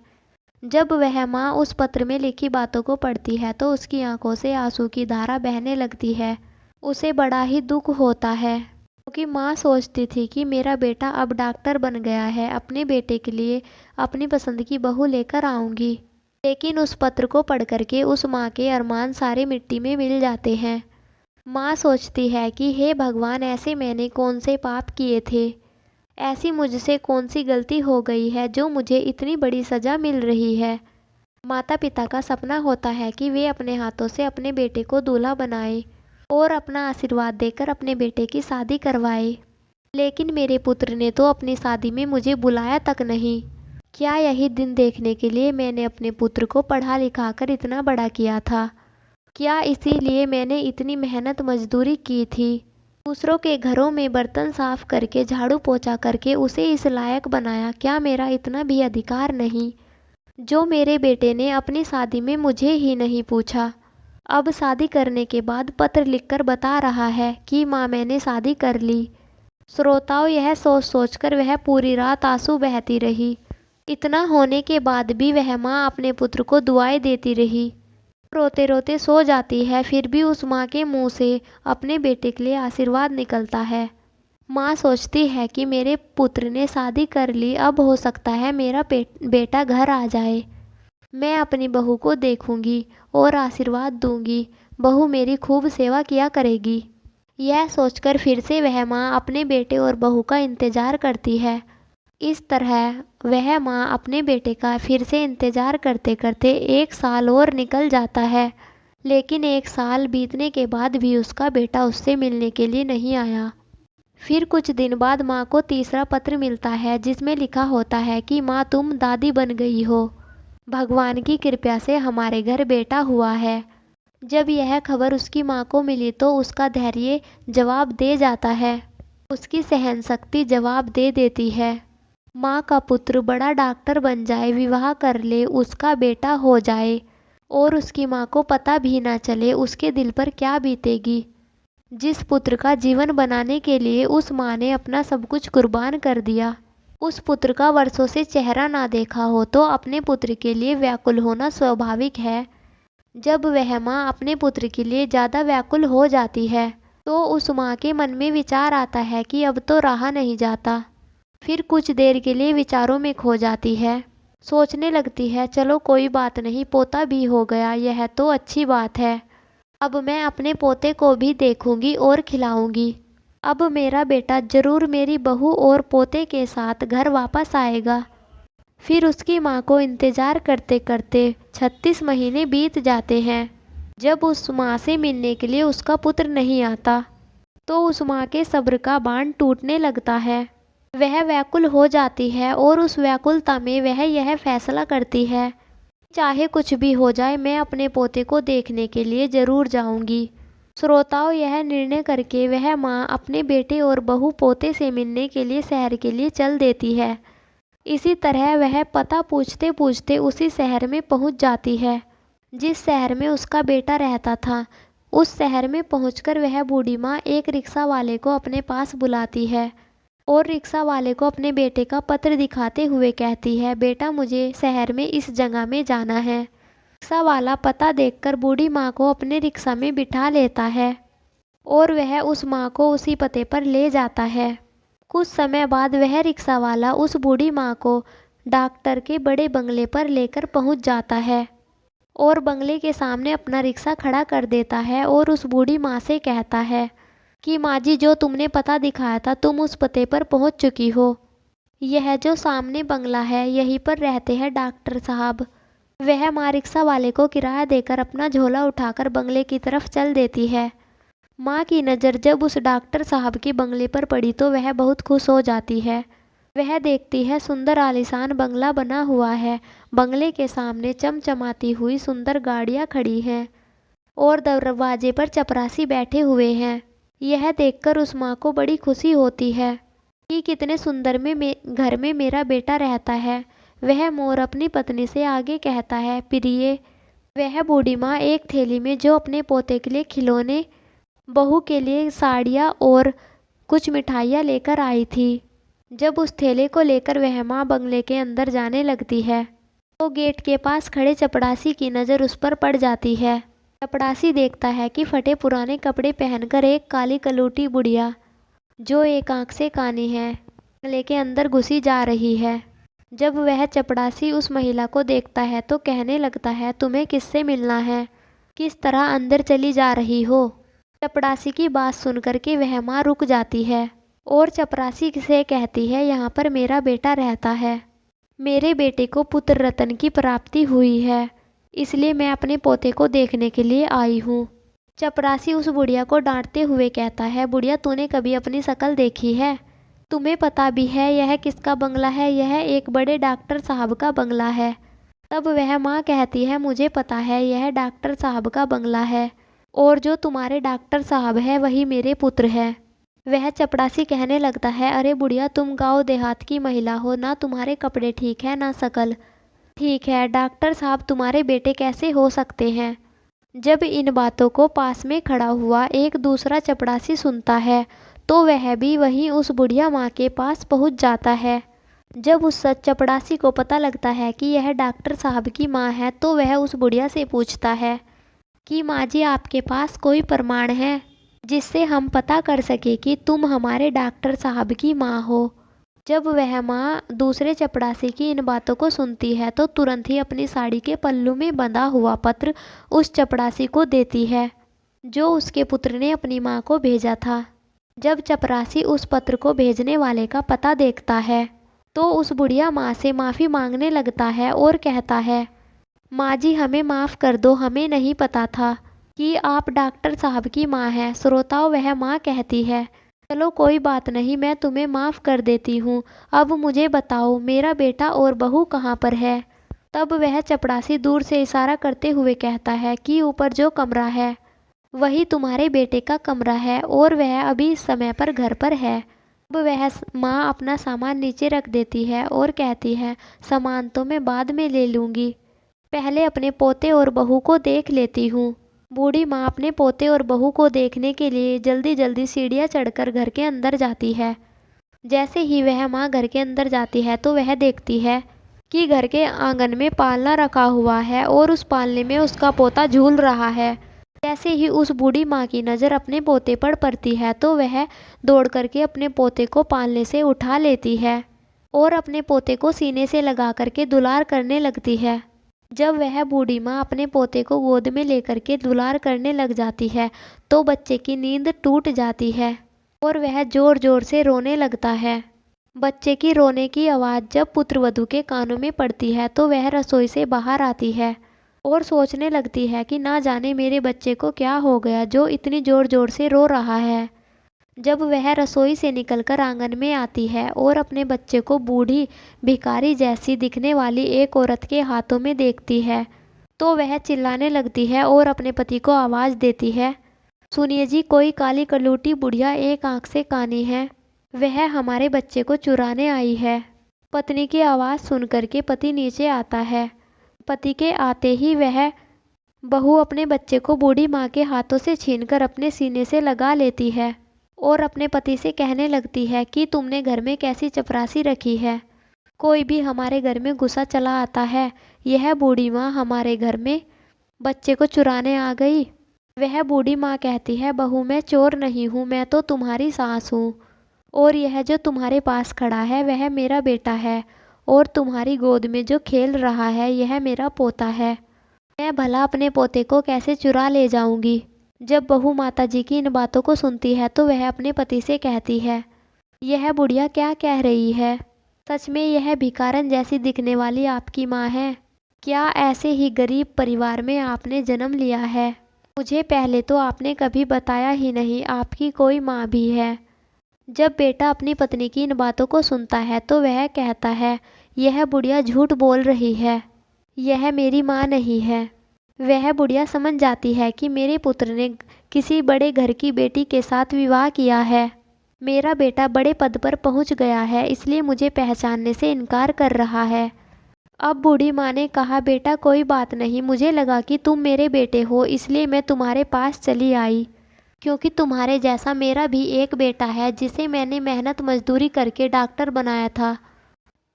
Speaker 1: जब वह माँ उस पत्र में लिखी बातों को पढ़ती है तो उसकी आंखों से आंसू की धारा बहने लगती है। उसे बड़ा ही दुख होता है, क्योंकि माँ सोचती थी कि मेरा बेटा अब डॉक्टर बन गया है, अपने बेटे के लिए अपनी पसंद की बहू लेकर आऊंगी। लेकिन उस पत्र को पढ़ करके उस माँ के अरमान सारे मिट्टी में मिल जाते हैं। माँ सोचती है कि हे भगवान, ऐसे मैंने कौन से पाप किए थे, ऐसी मुझसे कौन सी गलती हो गई है जो मुझे इतनी बड़ी सज़ा मिल रही है। माता पिता का सपना होता है कि वे अपने हाथों से अपने बेटे को दूल्हा बनाए और अपना आशीर्वाद देकर अपने बेटे की शादी करवाए। लेकिन मेरे पुत्र ने तो अपनी शादी में मुझे बुलाया तक नहीं। क्या यही दिन देखने के लिए मैंने अपने पुत्र को पढ़ा लिखा कर इतना बड़ा किया था? क्या इसीलिए मैंने इतनी मेहनत मजदूरी की थी, दूसरों के घरों में बर्तन साफ करके झाड़ू पोछा करके उसे इस लायक बनाया? क्या मेरा इतना भी अधिकार नहीं जो मेरे बेटे ने अपनी शादी में मुझे ही नहीं पूछा? अब शादी करने के बाद पत्र लिखकर बता रहा है कि माँ, मैंने शादी कर ली। श्रोताओं, यह सोच सोचकर वह पूरी रात आंसू बहती रही। इतना होने के बाद भी वह माँ अपने पुत्र को दुआएं देती रही, रोते रोते सो जाती है। फिर भी उस माँ के मुंह से अपने बेटे के लिए आशीर्वाद निकलता है। माँ सोचती है कि मेरे पुत्र ने शादी कर ली, अब हो सकता है मेरा बेटा घर आ जाए। मैं अपनी बहू को देखूंगी और आशीर्वाद दूंगी, बहू मेरी खूब सेवा किया करेगी। यह सोचकर फिर से वह माँ अपने बेटे और बहू का इंतजार करती है। इस तरह वह माँ अपने बेटे का फिर से इंतजार करते करते 1 साल और निकल जाता है। लेकिन 1 साल बीतने के बाद भी उसका बेटा उससे मिलने के लिए नहीं आया। फिर कुछ दिन बाद माँ को तीसरा पत्र मिलता है, जिसमें लिखा होता है कि माँ, तुम दादी बन गई हो, भगवान की कृपा से हमारे घर बेटा हुआ है। जब यह खबर उसकी माँ को मिली तो उसका धैर्य जवाब दे जाता है, उसकी सहन शक्ति जवाब दे देती है। माँ का पुत्र बड़ा डॉक्टर बन जाए, विवाह कर ले, उसका बेटा हो जाए और उसकी माँ को पता भी ना चले, उसके दिल पर क्या बीतेगी। जिस पुत्र का जीवन बनाने के लिए उस माँ ने अपना सब कुछ कुर्बान कर दिया, उस पुत्र का वर्षों से चेहरा ना देखा हो तो अपने पुत्र के लिए व्याकुल होना स्वाभाविक है। जब वह माँ अपने पुत्र के लिए ज़्यादा व्याकुल हो जाती है तो उस माँ के मन में विचार आता है कि अब तो रहा नहीं जाता। फिर कुछ देर के लिए विचारों में खो जाती है, सोचने लगती है, चलो कोई बात नहीं, पोता भी हो गया, यह तो अच्छी बात है। अब मैं अपने पोते को भी देखूंगी और खिलाऊंगी। अब मेरा बेटा जरूर मेरी बहू और पोते के साथ घर वापस आएगा। फिर उसकी माँ को इंतजार करते करते 36 महीने बीत जाते हैं। जब उस माँ से मिलने के लिए उसका पुत्र नहीं आता तो उस माँ के सब्र का बांध टूटने लगता है। वह व्याकुल हो जाती है और उस व्याकुलता में वह यह फैसला करती है, चाहे कुछ भी हो जाए मैं अपने पोते को देखने के लिए जरूर जाऊंगी। श्रोताओं, यह निर्णय करके वह माँ अपने बेटे और बहू पोते से मिलने के लिए शहर के लिए चल देती है। इसी तरह वह पता पूछते पूछते उसी शहर में पहुंच जाती है जिस शहर में उसका बेटा रहता था। उस शहर में पहुंचकर वह बूढ़ी माँ एक रिक्शा वाले को अपने पास बुलाती है और रिक्शा वाले को अपने बेटे का पत्र दिखाते हुए कहती है, बेटा मुझे शहर में इस जगह में जाना है। रिक्शा वाला पता देखकर बूढ़ी माँ को अपने रिक्शा में बिठा लेता है और वह उस माँ को उसी पते पर ले जाता है। कुछ समय बाद वह रिक्शा वाला उस बूढ़ी माँ को डॉक्टर के बड़े बंगले पर लेकर पहुँच जाता है और बंगले के सामने अपना रिक्शा खड़ा कर देता है और उस बूढ़ी माँ से कहता है, कि माँ जी, जो तुमने पता दिखाया था तुम उस पते पर पहुँच चुकी हो। यह जो सामने बंगला है यहीं पर रहते हैं डॉक्टर साहब। वह माँ रिक्शा वाले को किराया देकर अपना झोला उठाकर बंगले की तरफ चल देती है। माँ की नज़र जब उस डॉक्टर साहब के बंगले पर पड़ी तो वह बहुत खुश हो जाती है। वह देखती है सुंदर आलीशान बंगला बना हुआ है। बंगले के सामने चमचमाती हुई सुंदर गाड़ियाँ खड़ी हैं और दरवाजे पर चपरासी बैठे हुए हैं। यह देखकर उस माँ को बड़ी खुशी होती है कि कितने सुंदर घर में मेरा बेटा रहता है। वह मोर अपनी पत्नी से आगे कहता है, प्रिय। वह बूढ़ी माँ एक थैली में जो अपने पोते के लिए खिलौने, बहू के लिए साड़ियाँ और कुछ मिठाइयाँ लेकर आई थी। जब उस थैले को लेकर वह माँ बंगले के अंदर जाने लगती है तो गेट के पास खड़े चपड़ासी की नज़र उस पर पड़ जाती है। चपड़ासी देखता है कि फटे पुराने कपड़े पहनकर एक काली कलूटी बुढ़िया, जो एक आंख से कानी है, बंगले के अंदर घुसी जा रही है। जब वह चपड़ासी उस महिला को देखता है तो कहने लगता है, तुम्हें किससे मिलना है? किस तरह अंदर चली जा रही हो? चपड़ासी की बात सुनकर के वह माँ रुक जाती है और चपरासी से कहती है, यहाँ पर मेरा बेटा रहता है। मेरे बेटे को पुत्र रत्न की प्राप्ति हुई है, इसलिए मैं अपने पोते को देखने के लिए आई हूँ। चपरासी उस बुढ़िया को डांटते हुए कहता है, बुढ़िया, तूने कभी अपनी शक्ल देखी है? तुम्हें पता भी है यह किसका बंगला है? यह एक बड़े डॉक्टर साहब का बंगला है। तब वह माँ कहती है, मुझे पता है यह डॉक्टर साहब का बंगला है और जो तुम्हारे डॉक्टर साहब है वही मेरे पुत्र है। वह चपड़ासी कहने लगता है, अरे बुढ़िया, तुम गांव देहात की महिला हो, ना तुम्हारे कपड़े ठीक है ना शक्ल ठीक है। डॉक्टर साहब तुम्हारे बेटे कैसे हो सकते हैं? जब इन बातों को पास में खड़ा हुआ एक दूसरा चपड़ासी सुनता है तो वह भी वहीं उस बुढ़िया माँ के पास पहुँच जाता है। जब उस चपड़ासी को पता लगता है कि यह डॉक्टर साहब की माँ है तो वह उस बुढ़िया से पूछता है कि माँ जी, आपके पास कोई प्रमाण है जिससे हम पता कर सके कि तुम हमारे डॉक्टर साहब की माँ हो? जब वह माँ दूसरे चपड़ासी की इन बातों को सुनती है तो तुरंत ही अपनी साड़ी के पल्लू में बंधा हुआ पत्र उस चपड़ासी को देती है, जो उसके पुत्र ने अपनी माँ को भेजा था। जब चपरासी उस पत्र को भेजने वाले का पता देखता है तो उस बुढ़िया माँ से माफ़ी मांगने लगता है और कहता है, माँ जी, हमें माफ़ कर दो, हमें नहीं पता था कि आप डॉक्टर साहब की माँ हैं। श्रोताओं, वह माँ कहती है, चलो कोई बात नहीं, मैं तुम्हें माफ़ कर देती हूँ। अब मुझे बताओ, मेरा बेटा और बहू कहाँ पर है? तब वह चपड़ासी दूर से इशारा करते हुए कहता है कि ऊपर जो कमरा है वही तुम्हारे बेटे का कमरा है और वह अभी इस समय पर घर पर है। अब वह माँ अपना सामान नीचे रख देती है और कहती है, सामान तो मैं बाद में ले लूँगी, पहले अपने पोते और बहू को देख लेती हूँ। बूढ़ी माँ अपने पोते और बहू को देखने के लिए जल्दी जल्दी सीढ़ियाँ चढ़कर घर के अंदर जाती है। जैसे ही वह माँ घर के अंदर जाती है तो वह देखती है कि घर के आंगन में पालना रखा हुआ है और उस पालने में उसका पोता झूल रहा है। जैसे ही उस बूढ़ी माँ की नज़र अपने पोते पर पड़ती है तो वह दौड़ करके अपने पोते को पालने से उठा लेती है और अपने पोते को सीने से लगा करके दुलार करने लगती है। जब वह बूढ़ी माँ अपने पोते को गोद में लेकर के दुलार करने लग जाती है तो बच्चे की नींद टूट जाती है और वह जोर जोर से रोने लगता है। बच्चे की रोने की आवाज़ जब पुत्रवधू के कानों में पड़ती है तो वह रसोई से बाहर आती है और सोचने लगती है कि ना जाने मेरे बच्चे को क्या हो गया जो इतनी ज़ोर ज़ोर से रो रहा है। जब वह रसोई से निकलकर आंगन में आती है और अपने बच्चे को बूढ़ी भिखारी जैसी दिखने वाली एक औरत के हाथों में देखती है तो वह चिल्लाने लगती है और अपने पति को आवाज़ देती है, सुनिए जी, कोई काली कलूटी बुढ़िया एक आंख से कानी है, वह हमारे बच्चे को चुराने आई है। पत्नी की आवाज़ सुनकर के पति नीचे आता है। पति के आते ही वह बहू अपने बच्चे को बूढ़ी माँ के हाथों से छीनकर अपने सीने से लगा लेती है और अपने पति से कहने लगती है कि तुमने घर में कैसी चपरासी रखी है? कोई भी हमारे घर में घुसा चला आता है, यह बूढ़ी माँ हमारे घर में बच्चे को चुराने आ गई। वह बूढ़ी माँ कहती है, बहू, मैं चोर नहीं हूँ, मैं तो तुम्हारी सास हूँ और यह जो तुम्हारे पास खड़ा है वह मेरा बेटा है और तुम्हारी गोद में जो खेल रहा है यह मेरा पोता है। मैं भला अपने पोते को कैसे चुरा ले जाऊंगी? जब बहू माताजी की इन बातों को सुनती है तो वह अपने पति से कहती है, यह बुढ़िया क्या कह रही है? सच में यह भिखारन जैसी दिखने वाली आपकी माँ है? क्या ऐसे ही गरीब परिवार में आपने जन्म लिया है? मुझे पहले तो आपने कभी बताया ही नहीं आपकी कोई माँ भी है। जब बेटा अपनी पत्नी की इन बातों को सुनता है तो वह कहता है, यह बुढ़िया झूठ बोल रही है, यह मेरी माँ नहीं है। वह बुढ़िया समझ जाती है कि मेरे पुत्र ने किसी बड़े घर की बेटी के साथ विवाह किया है। मेरा बेटा बड़े पद पर पहुंच गया है, इसलिए मुझे पहचानने से इनकार कर रहा है। अब बूढ़ी माँ ने कहा, बेटा कोई बात नहीं, मुझे लगा कि तुम मेरे बेटे हो इसलिए मैं तुम्हारे पास चली आई, क्योंकि तुम्हारे जैसा मेरा भी एक बेटा है जिसे मैंने मेहनत मजदूरी करके डॉक्टर बनाया था,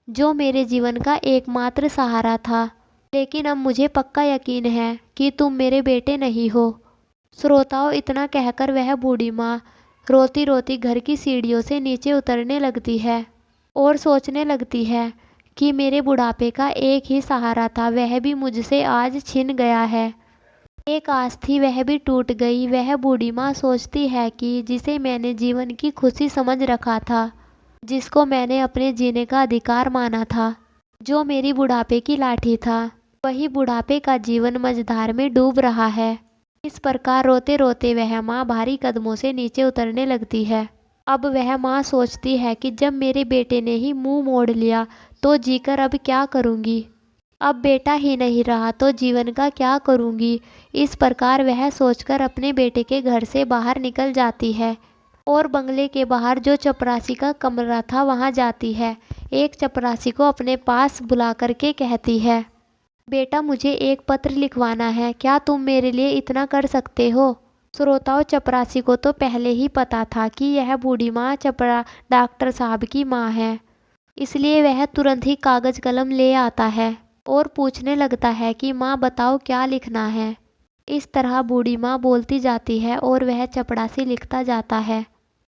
Speaker 1: जो मेरे जीवन का एकमात्र सहारा था। लेकिन अब मुझे पक्का यकीन है कि तुम मेरे बेटे नहीं हो। श्रोताओं, इतना कहकर वह बूढ़ी माँ रोती रोती घर की सीढ़ियों से नीचे उतरने लगती है और सोचने लगती है कि मेरे बुढ़ापे का एक ही सहारा था, वह भी मुझसे आज छिन गया है। एक आस थी, वह भी टूट गई। वह बूढ़ी माँ सोचती है कि जिसे मैंने जीवन की खुशी समझ रखा था, जिसको मैंने अपने जीने का अधिकार माना था, जो मेरी बुढ़ापे की लाठी था, वही बुढ़ापे का जीवन मझधार में डूब रहा है। इस प्रकार रोते रोते वह माँ भारी कदमों से नीचे उतरने लगती है। अब वह माँ सोचती है कि जब मेरे बेटे ने ही मुंह मोड़ लिया तो जीकर अब क्या करूँगी, अब बेटा ही नहीं रहा तो जीवन का क्या करूँगी। इस प्रकार वह सोचकर अपने बेटे के घर से बाहर निकल जाती है और बंगले के बाहर जो चपरासी का कमरा था वहाँ जाती है। एक चपरासी को अपने पास बुला करके कहती है, बेटा मुझे एक पत्र लिखवाना है, क्या तुम मेरे लिए इतना कर सकते हो? श्रोताओं, चपरासी को तो पहले ही पता था कि यह बूढ़ी माँ चपरा डॉक्टर साहब की माँ है, इसलिए वह तुरंत ही कागज कलम ले आता है और पूछने लगता है कि माँ बताओ क्या लिखना है। इस तरह बूढ़ी माँ बोलती जाती है और वह चपरासी लिखता जाता है।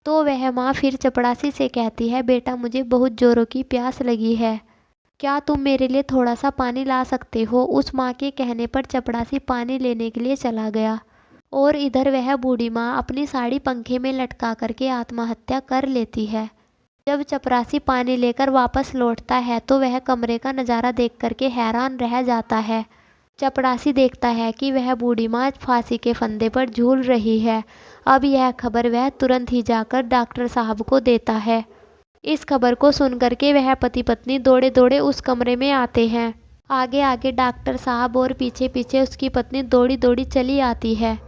Speaker 1: तो वह माँ फिर चपरासी से कहती है, बेटा मुझे बहुत जोरों की प्यास लगी है, क्या तुम मेरे लिए थोड़ा सा पानी ला सकते हो? उस माँ के कहने पर चपरासी पानी लेने के लिए चला गया और इधर वह बूढ़ी माँ अपनी साड़ी पंखे में लटका करके आत्महत्या कर लेती है। जब चपरासी पानी लेकर वापस लौटता है तो वह कमरे का नज़ारा देख करके हैरान रह जाता है। चपरासी देखता है कि वह बूढ़ी माँ फांसी के फंदे पर झूल रही है। अब यह खबर वह तुरंत ही जाकर डॉक्टर साहब को देता है। इस खबर को सुनकर के वह पति पत्नी दौड़े दौड़े उस कमरे में आते हैं। आगे आगे डॉक्टर साहब और पीछे पीछे उसकी पत्नी दौड़ी दौड़ी चली आती है।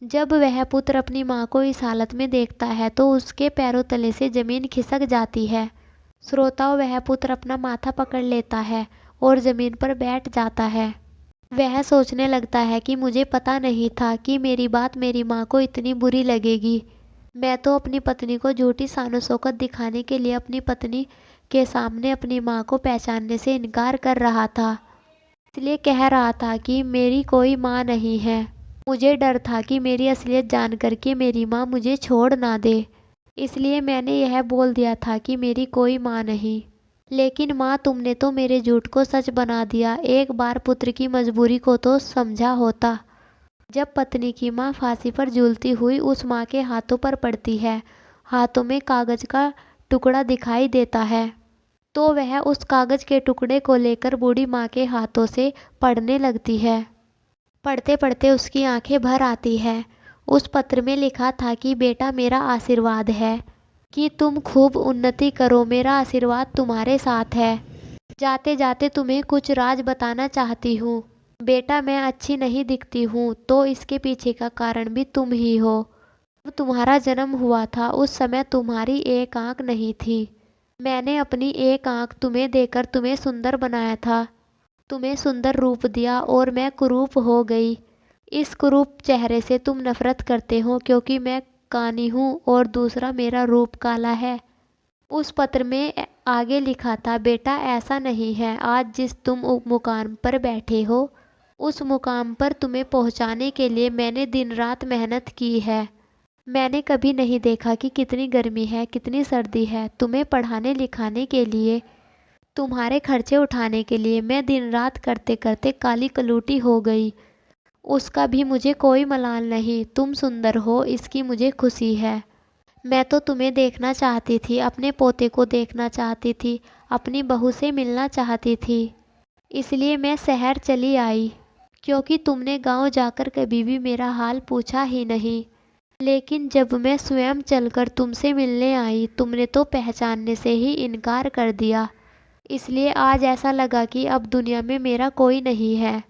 Speaker 1: जब वह पुत्र अपनी माँ को इस हालत में देखता है तो उसके पैरों तले से जमीन खिसक जाती है। श्रोताओं, वह पुत्र अपना माथा पकड़ लेता है और जमीन पर बैठ जाता है। वह सोचने लगता है कि मुझे पता नहीं था कि मेरी बात मेरी माँ को इतनी बुरी लगेगी। मैं तो अपनी पत्नी को झूठी शान शौकत दिखाने के लिए अपनी पत्नी के सामने अपनी माँ को पहचानने से इनकार कर रहा था, इसलिए कह रहा था कि मेरी कोई माँ नहीं है। मुझे डर था कि मेरी असलियत जान करके मेरी माँ मुझे छोड़ ना दे, इसलिए मैंने यह बोल दिया था कि मेरी कोई माँ नहीं। लेकिन माँ, तुमने तो मेरे झूठ को सच बना दिया। एक बार पुत्र की मजबूरी को तो समझा होता। जब पत्नी की माँ फांसी पर झूलती हुई उस माँ के हाथों पर पड़ती है, हाथों में कागज का टुकड़ा दिखाई देता है, तो वह उस कागज के टुकड़े को लेकर बूढ़ी माँ के हाथों से पढ़ने लगती है। पढ़ते पढ़ते उसकी आंखें भर आती है। उस पत्र में लिखा था कि बेटा, मेरा आशीर्वाद है कि तुम खूब उन्नति करो, मेरा आशीर्वाद तुम्हारे साथ है। जाते जाते तुम्हें कुछ राज बताना चाहती हूँ। बेटा, मैं अच्छी नहीं दिखती हूँ तो इसके पीछे का कारण भी तुम ही हो। जब तुम्हारा जन्म हुआ था उस समय तुम्हारी एक आँख नहीं थी। मैंने अपनी एक आँख तुम्हें देकर तुम्हें सुंदर बनाया था, तुम्हें सुंदर रूप दिया और मैं कुरूप हो गई। इस कुरूप चेहरे से तुम नफरत करते हो क्योंकि मैं कानी हूँ और दूसरा मेरा रूप काला है। उस पत्र में आगे लिखा था, बेटा ऐसा नहीं है, आज जिस तुम मुकाम पर बैठे हो उस मुकाम पर तुम्हें पहुंचाने के लिए मैंने दिन रात मेहनत की है। मैंने कभी नहीं देखा कि कितनी गर्मी है, कितनी सर्दी है। तुम्हें पढ़ाने लिखाने के लिए, तुम्हारे खर्चे उठाने के लिए मैं दिन रात करते करते काली कलूटी हो गई उसका भी मुझे कोई मलाल नहीं। तुम सुंदर हो इसकी मुझे खुशी है। मैं तो तुम्हें देखना चाहती थी, अपने पोते को देखना चाहती थी, अपनी बहू से मिलना चाहती थी। इसलिए मैं शहर चली आई, क्योंकि तुमने गांव जाकर कभी भी मेरा हाल पूछा ही नहीं। लेकिन जब मैं स्वयं चलकर तुमसे मिलने आई, तुमने तो पहचानने से ही इनकार कर दिया। इसलिए आज ऐसा लगा कि अब दुनिया में मेरा कोई नहीं है।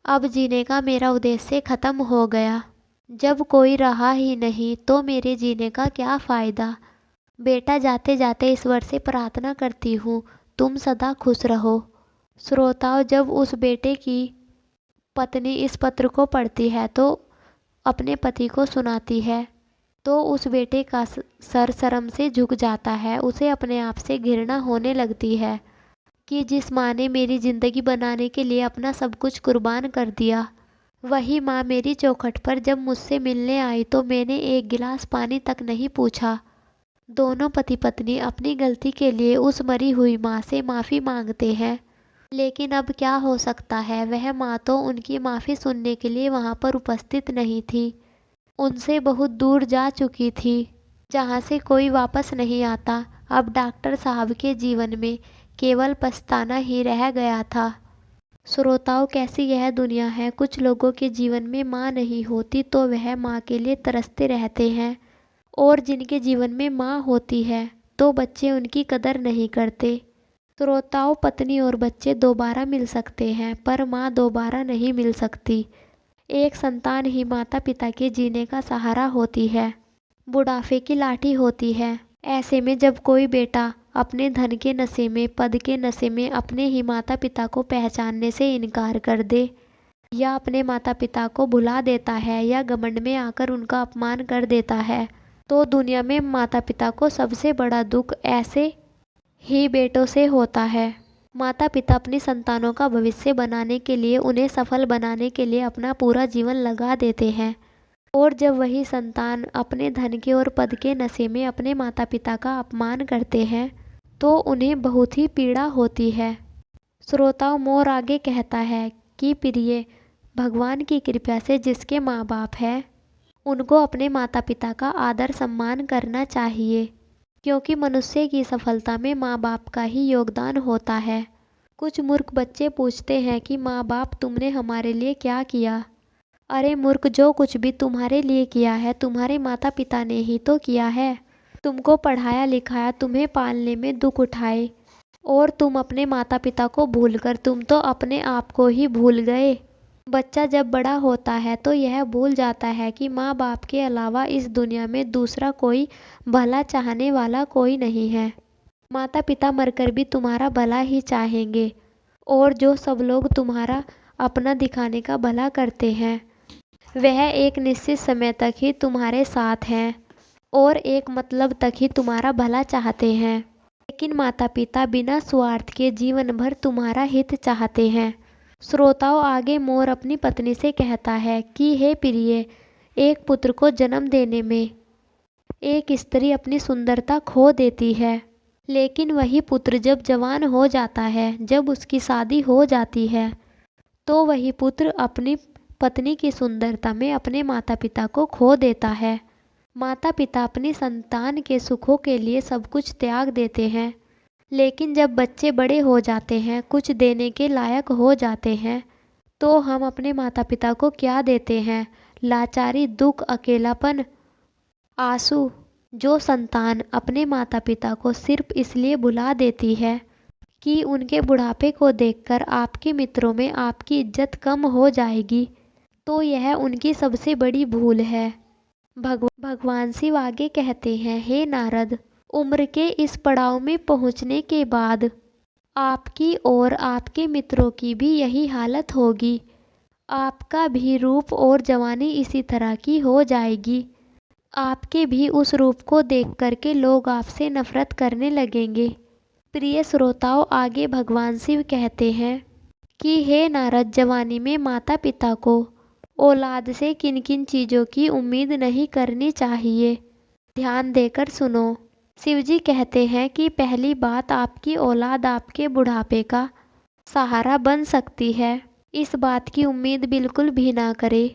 Speaker 1: अब जीने का मेरा उद्देश्य खत्म हो गया। जब कोई रहा ही नहीं तो मेरे जीने का क्या फ़ायदा। बेटा, जाते जाते ईश्वर से प्रार्थना करती हूँ तुम सदा खुश रहो। श्रोताओं, जब उस बेटे की पत्नी इस पत्र को पढ़ती है तो अपने पति को सुनाती है, तो उस बेटे का सर शर्म से झुक जाता है। उसे अपने आप से घृणा होने लगती है कि जिस माँ ने मेरी ज़िंदगी बनाने के लिए अपना सब कुछ कुर्बान कर दिया, वही माँ मेरी चौखट पर जब मुझसे मिलने आई तो मैंने एक गिलास पानी तक नहीं पूछा। दोनों पति पत्नी अपनी गलती के लिए उस मरी हुई माँ से माफ़ी मांगते हैं, लेकिन अब क्या हो सकता है, वह माँ तो उनकी माफ़ी सुनने के लिए वहाँ पर उपस्थित नहीं थी। उनसे बहुत दूर जा चुकी थी, जहाँ से कोई वापस नहीं आता। अब डॉक्टर साहब के जीवन में केवल पछताना ही रह गया था। श्रोताओं, कैसी यह दुनिया है। कुछ लोगों के जीवन में माँ नहीं होती तो वह माँ के लिए तरसते रहते हैं, और जिनके जीवन में माँ होती है तो बच्चे उनकी कदर नहीं करते। श्रोताओं, पत्नी और बच्चे दोबारा मिल सकते हैं पर माँ दोबारा नहीं मिल सकती। एक संतान ही माता पिता के जीने का सहारा होती है, बुढ़ापे की लाठी होती है। ऐसे में जब कोई बेटा अपने धन के नशे में, पद के नशे में अपने ही माता पिता को पहचानने से इनकार कर दे, या अपने माता पिता को भुला देता है, या घमंड में आकर उनका अपमान कर देता है, तो दुनिया में माता पिता को सबसे बड़ा दुख ऐसे ही बेटों से होता है। माता पिता अपनी संतानों का भविष्य बनाने के लिए, उन्हें सफल बनाने के लिए अपना पूरा जीवन लगा देते हैं, और जब वही संतान अपने धन के और पद के नशे में अपने माता पिता का अपमान करते हैं तो उन्हें बहुत ही पीड़ा होती है। श्रोताओं, मोर आगे कहता है कि प्रिय, भगवान की कृपा से जिसके माँ बाप हैं उनको अपने माता पिता का आदर सम्मान करना चाहिए, क्योंकि मनुष्य की सफलता में माँ बाप का ही योगदान होता है। कुछ मूर्ख बच्चे पूछते हैं कि माँ बाप तुमने हमारे लिए क्या किया। अरे मूर्ख, जो कुछ भी तुम्हारे लिए किया है तुम्हारे माता पिता ने ही तो किया है। तुमको पढ़ाया लिखाया, तुम्हें पालने में दुख उठाए, और तुम अपने माता पिता को भूलकर तुम तो अपने आप को ही भूल गए। बच्चा जब बड़ा होता है तो यह भूल जाता है कि माँ बाप के अलावा इस दुनिया में दूसरा कोई भला चाहने वाला कोई नहीं है। माता पिता मरकर भी तुम्हारा भला ही चाहेंगे, और जो सब लोग तुम्हारा अपना दिखाने का भला करते हैं वह एक निश्चित समय तक ही तुम्हारे साथ हैं और एक मतलब तक ही तुम्हारा भला चाहते हैं। लेकिन माता पिता बिना स्वार्थ के जीवन भर तुम्हारा हित चाहते हैं। श्रोताओं, आगे मोर अपनी पत्नी से कहता है कि हे प्रिय, एक पुत्र को जन्म देने में एक स्त्री अपनी सुंदरता खो देती है, लेकिन वही पुत्र जब जवान हो जाता है, जब उसकी शादी हो जाती है, तो वही पुत्र अपनी पत्नी की सुंदरता में अपने माता पिता को खो देता है। माता पिता अपनी संतान के सुखों के लिए सब कुछ त्याग देते हैं, लेकिन जब बच्चे बड़े हो जाते हैं, कुछ देने के लायक हो जाते हैं, तो हम अपने माता पिता को क्या देते हैं? लाचारी, दुख, अकेलापन, आंसू। जो संतान अपने माता पिता को सिर्फ इसलिए भुला देती है कि उनके बुढ़ापे को देखकर आपके मित्रों में आपकी इज्जत कम हो जाएगी, तो यह उनकी सबसे बड़ी भूल है। भगवान शिव आगे कहते हैं, हे नारद, उम्र के इस पड़ाव में पहुंचने के बाद आपकी और आपके मित्रों की भी यही हालत होगी। आपका भी रूप और जवानी इसी तरह की हो जाएगी। आपके भी उस रूप को देख करके लोग आपसे नफरत करने लगेंगे। प्रिय श्रोताओं, आगे भगवान शिव कहते हैं कि हे नारद, जवानी में माता पिता को औलाद से किन किन चीज़ों की उम्मीद नहीं करनी चाहिए, ध्यान देकर सुनो। शिव जी कहते हैं कि पहली बात, आपकी औलाद आपके बुढ़ापे का सहारा बन सकती है। इस बात की उम्मीद बिल्कुल भी ना करें।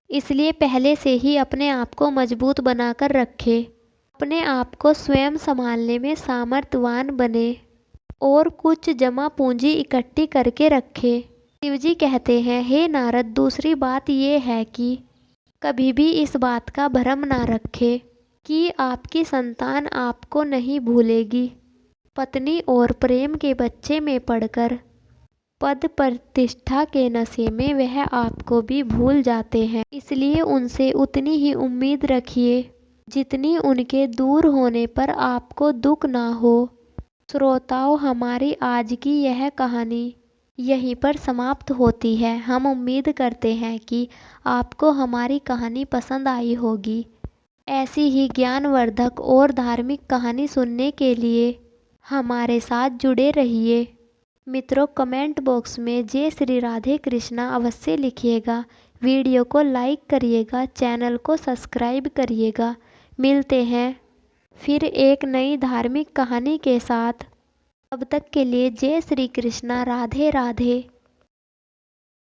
Speaker 1: इसलिए पहले से ही अपने आप को मजबूत बनाकर रखें। अपने आप को स्वयं संभालने में सामर्थ्यवान बने और कुछ जमा पूंजी इकट्ठी करके रखें। शिवजी कहते हैं, हे नारद, दूसरी बात ये है कि कभी भी इस बात का भ्रम ना रखें कि आपकी संतान आपको नहीं भूलेगी। पत्नी और प्रेम के बच्चे में पड़कर पद प्रतिष्ठा के नशे में वह आपको भी भूल जाते हैं। इसलिए उनसे उतनी ही उम्मीद रखिए जितनी उनके दूर होने पर आपको दुख ना हो। श्रोताओं, हमारी आज की यह कहानी यहीं पर समाप्त होती है। हम उम्मीद करते हैं कि आपको हमारी कहानी पसंद आई होगी। ऐसी ही ज्ञानवर्धक और धार्मिक कहानी सुनने के लिए हमारे साथ जुड़े रहिए। मित्रों, कमेंट बॉक्स में जय श्री राधे कृष्णा अवश्य लिखिएगा। वीडियो को लाइक करिएगा, चैनल को सब्सक्राइब करिएगा। मिलते हैं फिर एक नई धार्मिक कहानी के साथ। तब तक के लिए जय श्री कृष्णा, राधे राधे।